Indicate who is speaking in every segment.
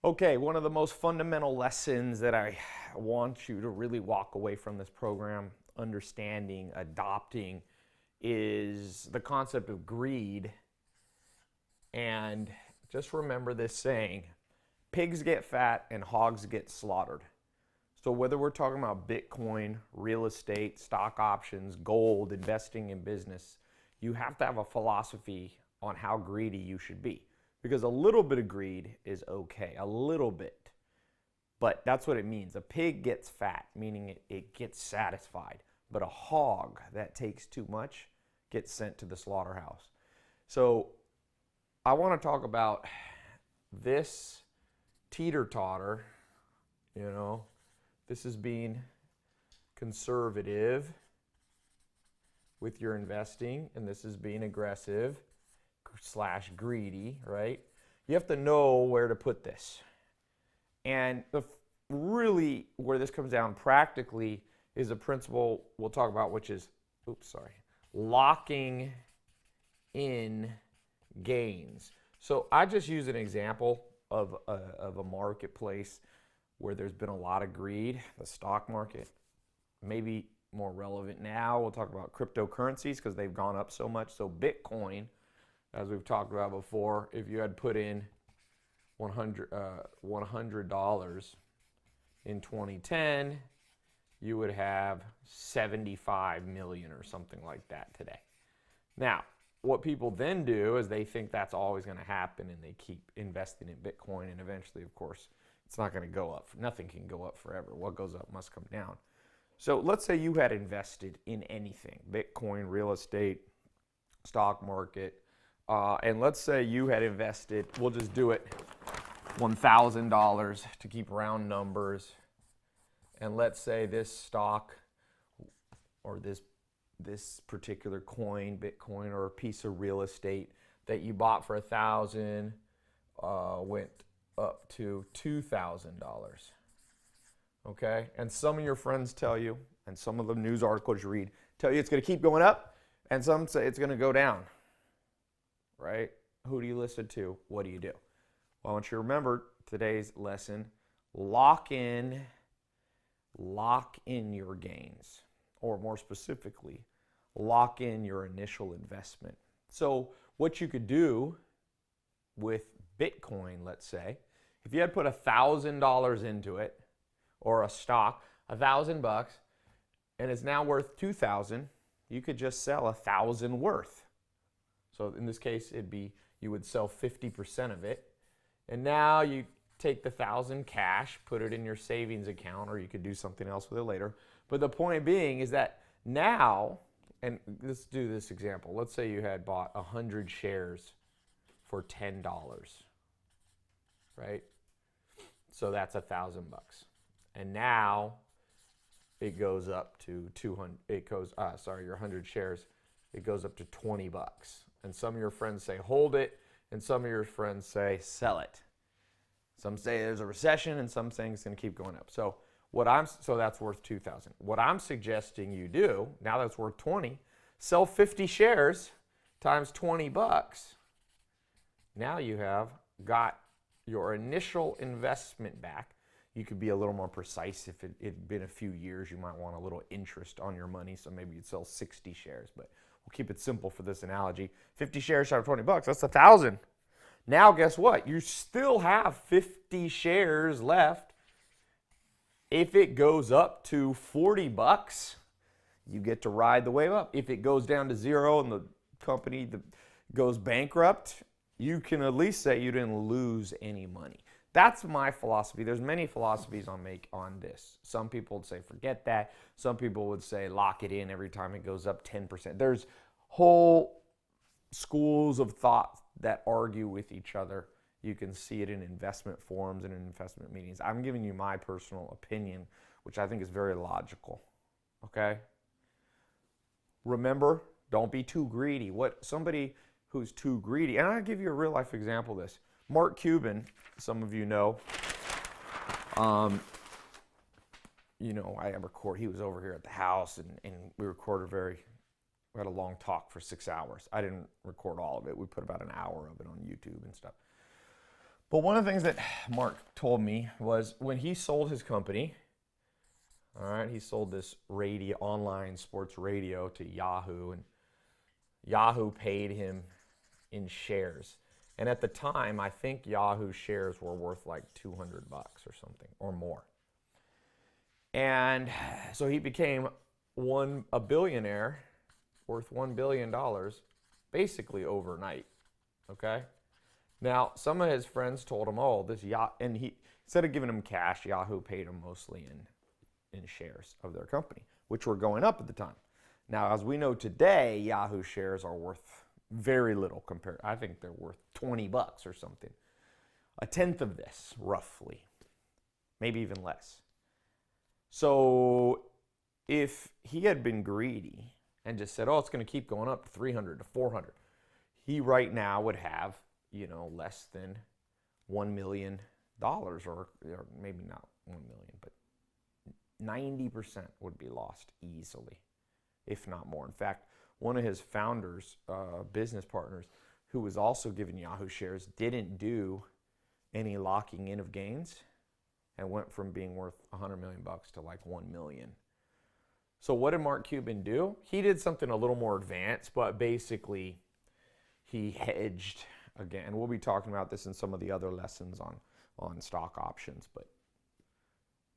Speaker 1: Okay, one of the most fundamental lessons that I want you to really walk away from this program, understanding, adopting, is the concept of greed. And just remember this saying: pigs get fat and hogs get slaughtered. So, whether we're talking about Bitcoin, real estate, stock options, gold, investing in business, you have to have a philosophy on how greedy you should be. Because a little bit of greed is okay, a little bit. But that's what it means. A pig gets fat, meaning it gets satisfied. But a hog that takes too much gets sent to the slaughterhouse. So, I want to talk about this teeter totter, you know, this is being conservative with your investing, and this is being aggressive slash greedy, right? You have to know where to put this. And really where this comes down practically is a principle we'll talk about, which is, locking in gains. So I just use an example of a marketplace where there's been a lot of greed, the stock market. Maybe more relevant now, we'll talk about cryptocurrencies because they've gone up so much. So Bitcoin, as we've talked about before, if you had put in $100 in 2010, you would have 75 million or something like that today. Now, what people then do is they think that's always going to happen, and they keep investing in Bitcoin, and eventually, of course, it's not going to go up. Nothing can go up forever. What goes up must come down. So let's say you had invested in anything: Bitcoin, real estate, stock market, and let's say you had invested, we'll just do it, $1,000 to keep round numbers. And let's say this stock or this particular coin, Bitcoin, or a piece of real estate that you bought for $1,000 went up to $2,000. Okay? And some of your friends tell you, and some of the news articles you read tell you it's going to keep going up, and some say it's going to go down. Right? Who do you listen to? What do you do? Well, I want you to remember today's lesson: lock in your gains, or more specifically, lock in your initial investment. So what you could do with Bitcoin, let's say, if you had put $1,000 into it, or a stock, $1,000, and it's now worth $2,000, you could just sell $1,000 worth. So in this case, it'd be, you would sell 50% of it, and now you take the $1,000 cash, put it in your savings account, or you could do something else with it later. But the point being is that now, and let's do this example. Let's say you had bought 100 shares for $10, right? So that's $1,000. And now it goes up to 200. Your 100 shares, it goes up to $20. And some of your friends say hold it, and some of your friends say sell it. Some say there's a recession, and some saying it's going to keep going up. So that's worth $2,000. What I'm suggesting you do, now that's worth 20, sell 50 shares times $20. Now you have got your initial investment back. You could be a little more precise. If it had been a few years, you might want a little interest on your money, so maybe you'd sell 60 shares. But we'll keep it simple for this analogy. 50 shares times $20, that's $1,000. Now, guess what? You still have 50 shares left. If it goes up to $40, you get to ride the wave up. If it goes down to zero and the company goes bankrupt, you can at least say you didn't lose any money. That's my philosophy. There's many philosophies on this. Some people would say forget that. Some people would say lock it in every time it goes up 10%. There's whole schools of thought that argue with each other. You can see it in investment forums and in investment meetings. I'm giving you my personal opinion, which I think is very logical. Okay? Remember, don't be too greedy. Somebody who's too greedy, and I'll give you a real life example of this. Mark Cuban, some of you know, I he was over here at the house, and we had a long talk for 6 hours. I didn't record all of it. We put about an hour of it on YouTube and stuff. But one of the things that Mark told me was when he sold his company, all right, he sold this radio, online sports radio to Yahoo, and Yahoo paid him in shares. And at the time, I think Yahoo shares were worth like $200 or something or more. And so he became a billionaire worth $1 billion basically overnight. Okay? Now, some of his friends told him, oh, this Yahoo, and he, instead of giving him cash, Yahoo paid him mostly in shares of their company, which were going up at the time. Now, as we know today, Yahoo shares are worth very little compared. I think they're worth $20 or something. A tenth of this, roughly. Maybe even less. So if he had been greedy and just said, oh, it's going to keep going up to 300 to 400, he right now would have, less than $1 million, or maybe not 1 million, but 90% would be lost easily, if not more. In fact, one of his founders, business partners, who was also given Yahoo shares, didn't do any locking in of gains and went from being worth $100 million to like 1 million. So what did Mark Cuban do? He did something a little more advanced, but basically he hedged again. And we'll be talking about this in some of the other lessons on stock options, but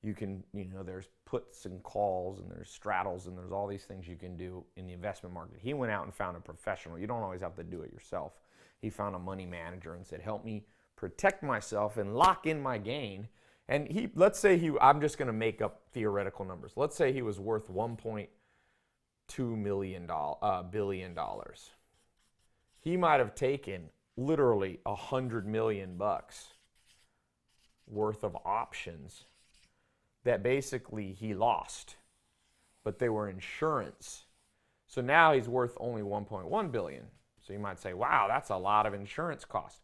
Speaker 1: you can, there's puts and calls and there's straddles and there's all these things you can do in the investment market. He went out and found a professional. You don't always have to do it yourself. He found a money manager and said, help me protect myself and lock in my gain. And let's say I'm just going to make up theoretical numbers. Let's say he was worth $1.2 billion. He might have taken literally $100 million worth of options that basically he lost, but they were insurance. So now he's worth only $1.1 billion. So you might say, wow, that's a lot of insurance cost.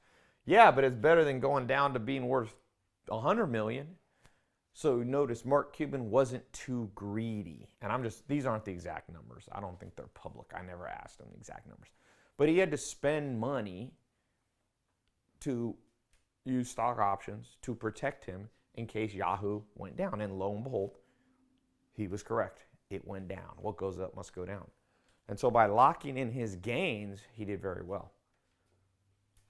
Speaker 1: Yeah, but it's better than going down to being worth $100 million. So notice Mark Cuban wasn't too greedy. And these aren't the exact numbers. I don't think they're public. I never asked him the exact numbers. But he had to spend money to use stock options to protect him in case Yahoo went down. And lo and behold, he was correct. It went down. What goes up must go down. And so by locking in his gains, he did very well.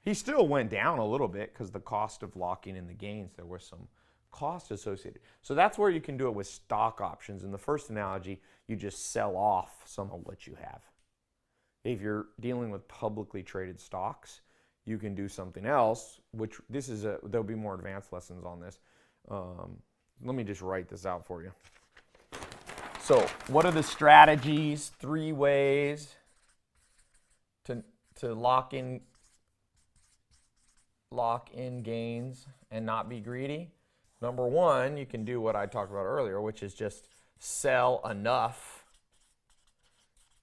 Speaker 1: He still went down a little bit because the cost of locking in the gains, there was some cost associated. So that's where you can do it with stock options. In the first analogy, you just sell off some of what you have. If you're dealing with publicly traded stocks, you can do something else, which there'll be more advanced lessons on this. Let me just write this out for you. So what are the strategies, 3 ways to lock in gains and not be greedy? Number 1, you can do what I talked about earlier, which is just sell enough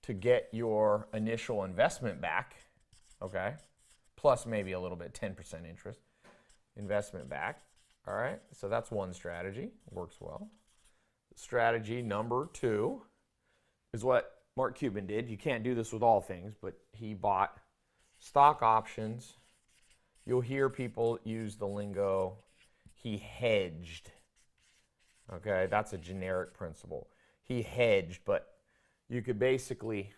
Speaker 1: to get your initial investment back, okay? Plus maybe a little bit, 10% interest, investment back. All right, so that's one strategy, works well. Strategy number 2 is what Mark Cuban did. You can't do this with all things, but he bought stock options. You'll hear people use the lingo, he hedged. Okay, that's a generic principle. He hedged, but you could basically,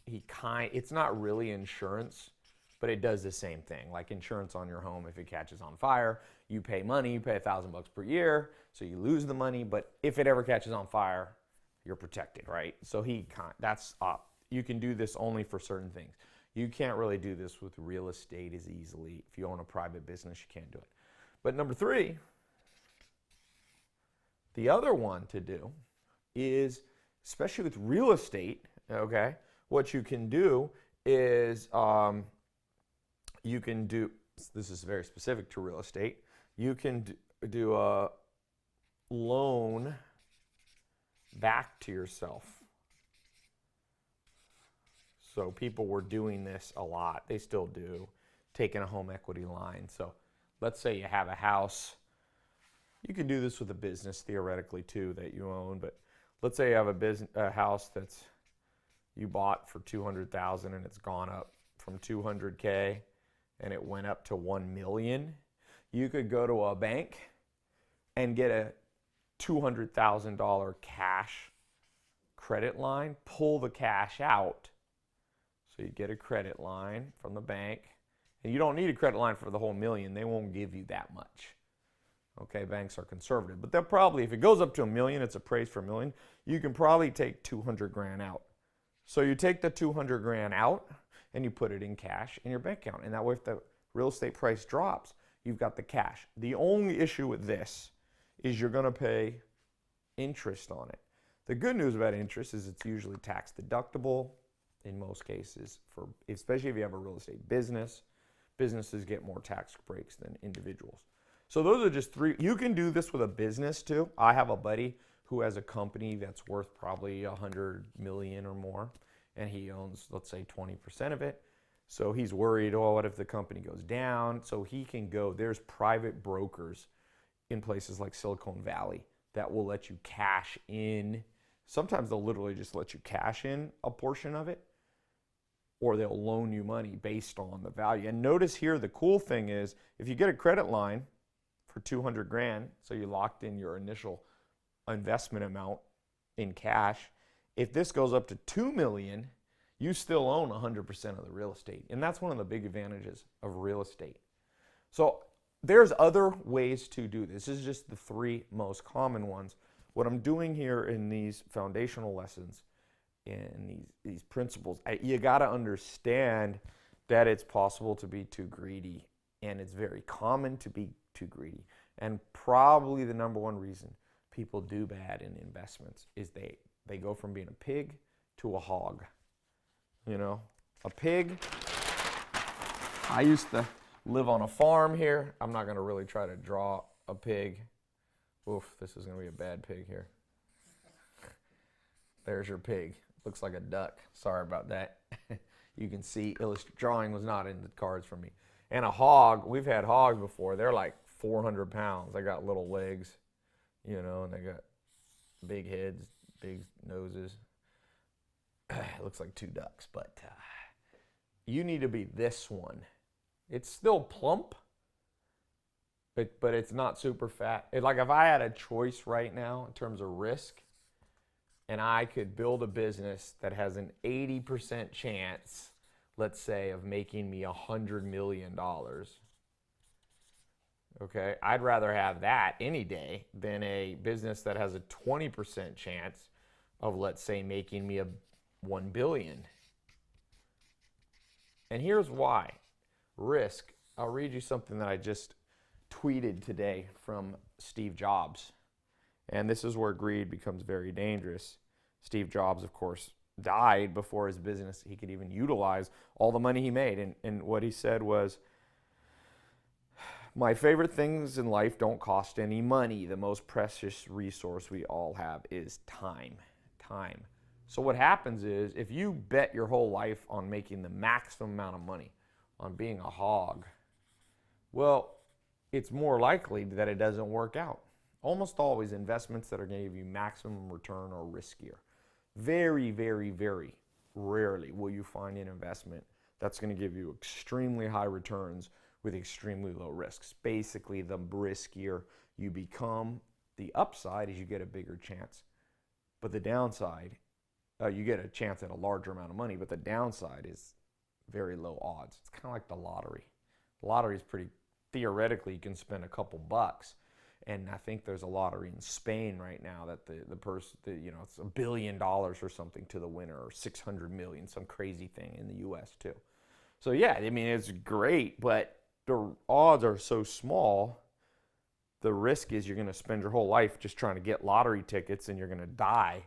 Speaker 1: it's not really insurance, but it does the same thing. Like insurance on your home, if it catches on fire, you pay money, you pay $1,000 per year, so you lose the money, but if it ever catches on fire, you're protected, right? So you can do this only for certain things. You can't really do this with real estate as easily. If you own a private business, you can't do it. But number 3, the other one to do is, especially with real estate, okay, what you can do is this is very specific to real estate, you can do a loan back to yourself. So people were doing this a lot. They still do, taking a home equity line. So let's say you have a house. You can do this with a business theoretically too that you own, but let's say you have a house that's you bought for $200,000 and it's gone up from $200K and it went up to $1 million. You could go to a bank and get a $200,000 cash credit line, pull the cash out. So you get a credit line from the bank, and you don't need a credit line for the whole million. They won't give you that much. Okay, banks are conservative, but they'll probably, if it goes up to $1 million, it's appraised for $1 million, you can probably take 200 grand out. So you take the 200 grand out and you put it in cash in your bank account. And that way, if the real estate price drops, you've got the cash. The only issue with this is you're going to pay interest on it. The good news about interest is it's usually tax deductible in most cases, for especially if you have a real estate business. Businesses get more tax breaks than individuals. So those are just three. You can do this with a business too. I have a buddy who has a company that's worth probably 100 million or more, and he owns, let's say, 20% of it. So he's worried, oh, what if the company goes down? So he can go, there's private brokers in places like Silicon Valley that will let you cash in. Sometimes they'll literally just let you cash in a portion of it, or they'll loan you money based on the value. And notice here, the cool thing is, if you get a credit line for 200 grand, so you locked in your initial investment amount in cash, if this goes up to 2 million, you still own 100% of the real estate. And that's one of the big advantages of real estate. So there's other ways to do this. This is just the three most common ones. What I'm doing here in these foundational lessons and these principles, you got to understand that it's possible to be too greedy, and it's very common to be too greedy. And probably the number one reason people do bad in investments is they go from being a pig to a hog. You know, a pig. I used to live on a farm here. I'm not going to really try to draw a pig. Oof, this is going to be a bad pig here. There's your pig. Looks like a duck. Sorry about that. You can see, drawing was not in the cards for me. And a hog, we've had hogs before. They're like 400 pounds. They got little legs, you know, and they got big heads, big noses. It looks like two ducks, but you need to be this one. It's still plump, but it's not super fat. Like if I had a choice right now in terms of risk, and I could build a business that has an 80% chance, let's say, of making me $100 million, okay, I'd rather have that any day than a business that has a 20% chance of, let's say, making me $1 billion. And here's why. Risk. I'll read you something that I just tweeted today from Steve Jobs. And this is where greed becomes very dangerous. Steve Jobs, of course, died before his business, he could even utilize all the money he made. And what he said was, my favorite things in life don't cost any money. The most precious resource we all have is time. Time. So what happens is, if you bet your whole life on making the maximum amount of money, on being a hog, well, it's more likely that it doesn't work out. Almost always investments that are going to give you maximum return are riskier. Very, very, very rarely will you find an investment that's going to give you extremely high returns with extremely low risks. Basically, the riskier you become, the upside is you get a bigger chance. But the downside, you get a chance at a larger amount of money, but the downside is very low odds. It's kind of like the lottery. The lottery is pretty, theoretically, you can spend a couple bucks. And I think there's a lottery in Spain right now that the person, you know, it's $1 billion or something to the winner, or 600 million, some crazy thing in the U.S. too. So yeah, I mean, it's great, but the odds are so small. The risk is you're going to spend your whole life just trying to get lottery tickets, and you're going to die.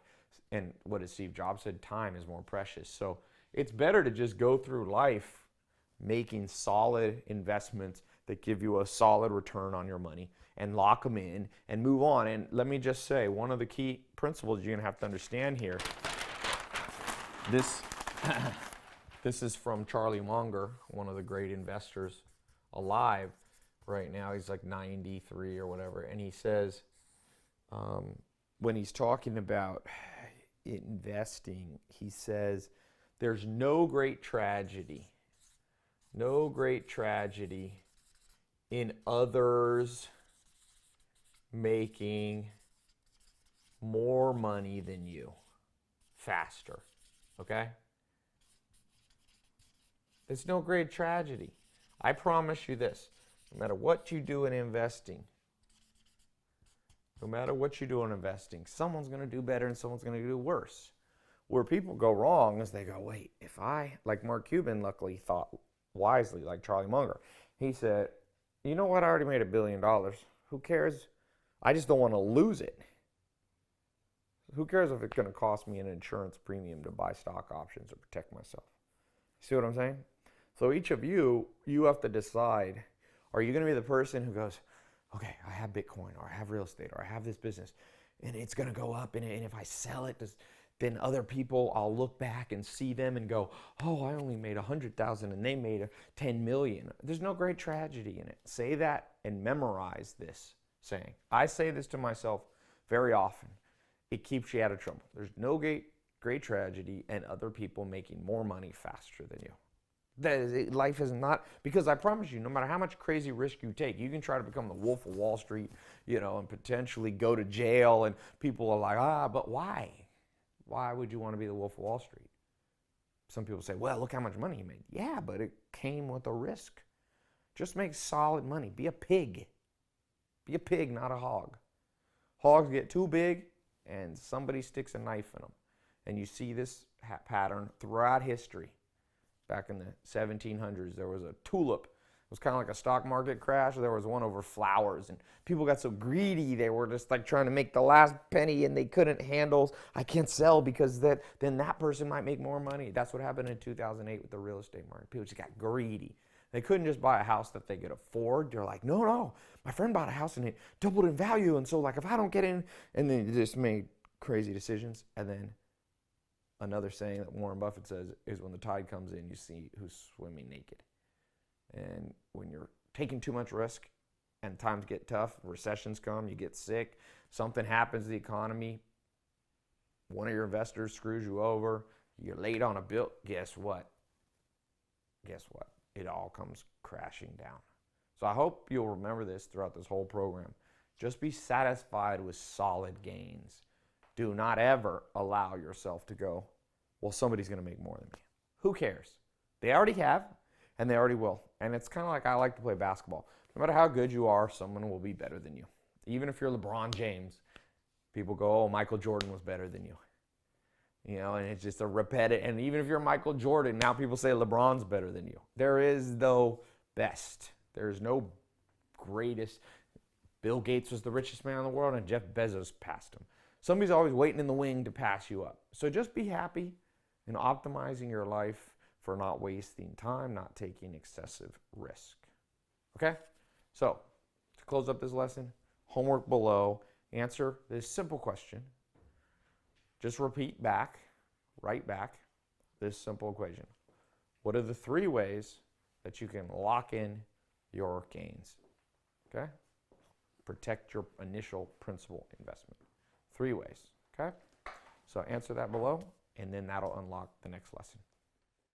Speaker 1: And what did Steve Jobs said? Time is more precious. So it's better to just go through life making solid investments that give you a solid return on your money, and lock them in and move on. And let me just say, one of the key principles you're going to have to understand here, this is from Charlie Munger, one of the great investors alive right now. He's like 93 or whatever. And he says, when he's talking about investing, he says, there's no great tragedy in others making more money than you faster. Okay? It's no great tragedy. I promise you this, no matter what you do in investing, someone's going to do better and someone's going to do worse. Where people go wrong is they go, wait, if I, like Mark Cuban luckily thought wisely, like Charlie Munger, he said, you know what, I already made $1 billion. Who cares? I just don't want to lose it. Who cares if it's going to cost me an insurance premium to buy stock options or protect myself? See what I'm saying? So each of you, you have to decide, are you going to be the person who goes, okay, I have Bitcoin or I have real estate or I have this business and it's going to go up and if I sell it, then other people, I'll look back and see them and go, oh, I only made 100,000 and they made 10 million. There's no great tragedy in it. Say that and memorize this saying. I say this to myself very often. It keeps you out of trouble. There's no great tragedy and other people making more money faster than you. Life is not, because I promise you, no matter how much crazy risk you take, you can try to become the Wolf of Wall Street, and potentially go to jail, and people are like, but why? Why would you want to be the Wolf of Wall Street? Some people say, well, look how much money you made. Yeah, but it came with a risk. Just make solid money. Be a pig. Be a pig, not a hog. Hogs get too big, and somebody sticks a knife in them. And you see this pattern throughout history. Back in the 1700s, there was a tulip. It was kind of like a stock market crash. There was one over flowers, and people got so greedy, they were just like trying to make the last penny, and they couldn't handle, I can't sell because then that person might make more money. That's what happened in 2008 with the real estate market. People just got greedy. They couldn't just buy a house that they could afford. They're like, no, my friend bought a house and it doubled in value, and so like if I don't get in, and then they just made crazy decisions. And then another saying that Warren Buffett says is when the tide comes in, you see who's swimming naked. And when you're taking too much risk and times get tough, recessions come, you get sick, something happens to the economy, one of your investors screws you over, you're late on a bill, guess what? It all comes crashing down. So I hope you'll remember this throughout this whole program. Just be satisfied with solid gains. Do not ever allow yourself to go, well, somebody's going to make more than me. Who cares? They already have, and they already will. And it's kind of like I like to play basketball. No matter how good you are, someone will be better than you. Even if you're LeBron James, people go, oh, Michael Jordan was better than you. And it's just a repetitive. And even if you're Michael Jordan, now people say LeBron's better than you. There is no best. There's no greatest. Bill Gates was the richest man in the world, and Jeff Bezos passed him. Somebody's always waiting in the wing to pass you up. So just be happy in optimizing your life for not wasting time, not taking excessive risk. Okay? So, to close up this lesson, homework below, answer this simple question. Just write back this simple equation. What are the 3 ways that you can lock in your gains? Okay? Protect your initial principal investment. 3 ways, okay? So answer that below, and then that'll unlock the next lesson.